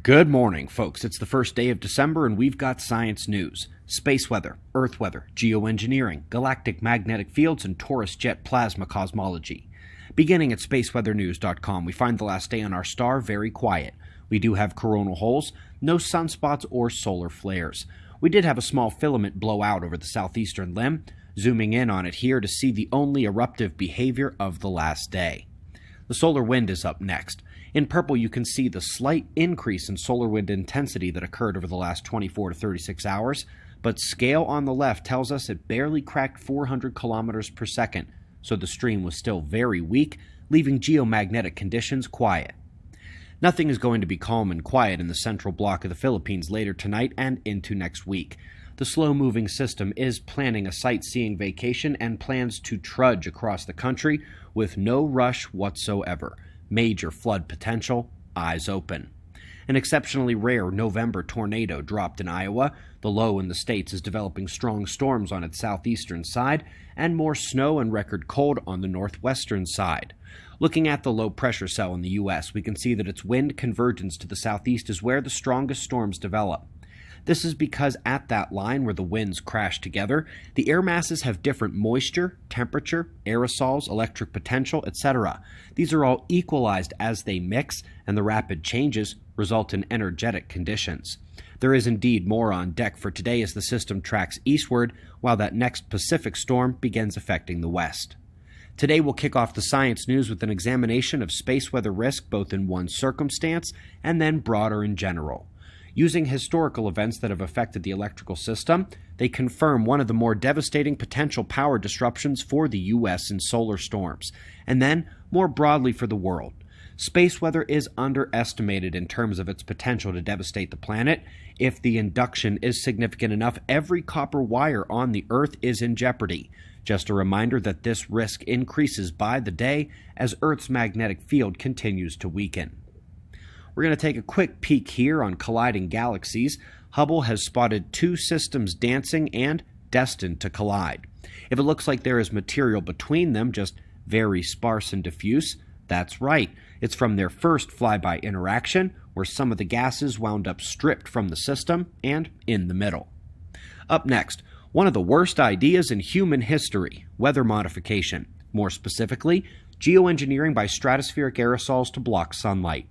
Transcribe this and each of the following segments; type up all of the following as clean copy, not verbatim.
Good morning, folks. It's the first day of December and we've got science news. Space weather, Earth weather, geoengineering, galactic magnetic fields, and Taurus jet plasma cosmology. Beginning at spaceweathernews.com, we find the last day on our star very quiet. We do have coronal holes, no sunspots or solar flares. We did have a small filament blow out over the southeastern limb, zooming in on it here to see the only eruptive behavior of the last day. The solar wind is up next. In purple, you can see the slight increase in solar wind intensity that occurred over the last 24 to 36 hours, but scale on the left tells us it barely cracked 400 kilometers per second, so the stream was still very weak, leaving geomagnetic conditions quiet. Nothing is going to be calm and quiet in the central block of the Philippines later tonight and into next week. The slow-moving system is planning a sightseeing vacation and plans to trudge across the country with no rush whatsoever. Major flood potential, eyes open. An exceptionally rare November tornado dropped in Iowa. The low in the states is developing strong storms on its southeastern side and more snow and record cold on the northwestern side. Looking at the low pressure cell in the U.S., we can see that its wind convergence to the southeast is where the strongest storms develop. This is because at that line where the winds crash together, the air masses have different moisture, temperature, aerosols, electric potential, etc. These are all equalized as they mix, and the rapid changes result in energetic conditions. There is indeed more on deck for today as the system tracks eastward, while that next Pacific storm begins affecting the west. Today we'll kick off the science news with an examination of space weather risk both in one circumstance and then broader in general. Using historical events that have affected the electrical system, they confirm one of the more devastating potential power disruptions for the U.S. in solar storms, and then more broadly for the world. Space weather is underestimated in terms of its potential to devastate the planet. If the induction is significant enough, every copper wire on the Earth is in jeopardy. Just a reminder that this risk increases by the day as Earth's magnetic field continues to weaken. We're going to take a quick peek here on colliding galaxies. Hubble has spotted two systems dancing and destined to collide. If it looks like there is material between them, just very sparse and diffuse, that's right. It's from their first flyby interaction, where some of the gases wound up stripped from the system and in the middle. Up next, one of the worst ideas in human history, weather modification. More specifically, geoengineering by stratospheric aerosols to block sunlight.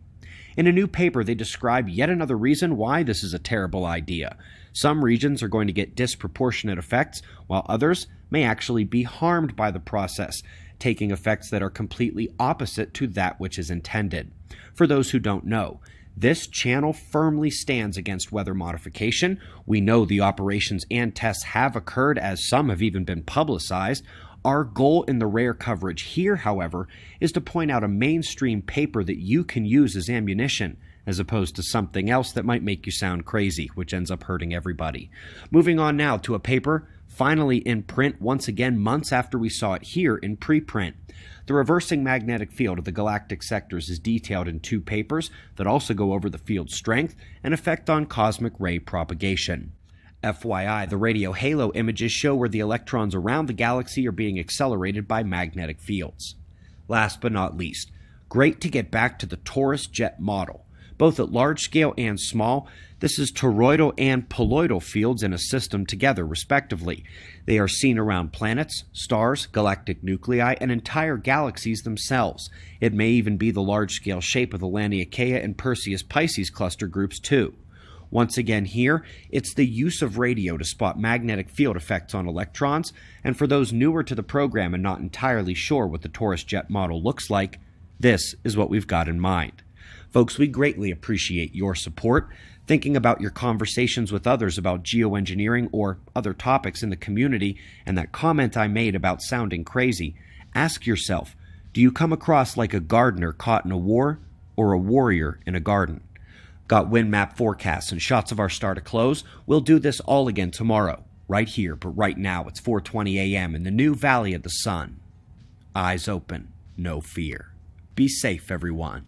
In a new paper, they describe yet another reason why this is a terrible idea. Some regions are going to get disproportionate effects, while others may actually be harmed by the process, taking effects that are completely opposite to that which is intended. For those who don't know, this channel firmly stands against weather modification. We know the operations and tests have occurred, as some have even been publicized. Our goal in the rare coverage here, however, is to point out a mainstream paper that you can use as ammunition, as opposed to something else that might make you sound crazy, which ends up hurting everybody. Moving on now to a paper finally in print, once again months after we saw it here in preprint. The reversing magnetic field of the galactic sectors is detailed in two papers that also go over the field's strength and effect on cosmic ray propagation. FYI, the radio halo images show where the electrons around the galaxy are being accelerated by magnetic fields. Last but not least, great to get back to the Taurus jet model. Both at large scale and small, this is toroidal and poloidal fields in a system together, respectively. They are seen around planets, stars, galactic nuclei, and entire galaxies themselves. It may even be the large-scale shape of the Laniakea and Perseus-Pisces cluster groups, too. Once again here, it's the use of radio to spot magnetic field effects on electrons, and for those newer to the program and not entirely sure what the Taurus jet model looks like, this is what we've got in mind. Folks, we greatly appreciate your support. Thinking about your conversations with others about geoengineering or other topics in the community, and that comment I made about sounding crazy, ask yourself, do you come across like a gardener caught in a war or a warrior in a garden? Got wind map forecasts and shots of our star to close? We'll do this all again tomorrow, right here, but right now it's 4:20 a.m. in the new Valley of the Sun. Eyes open, no fear. Be safe, everyone.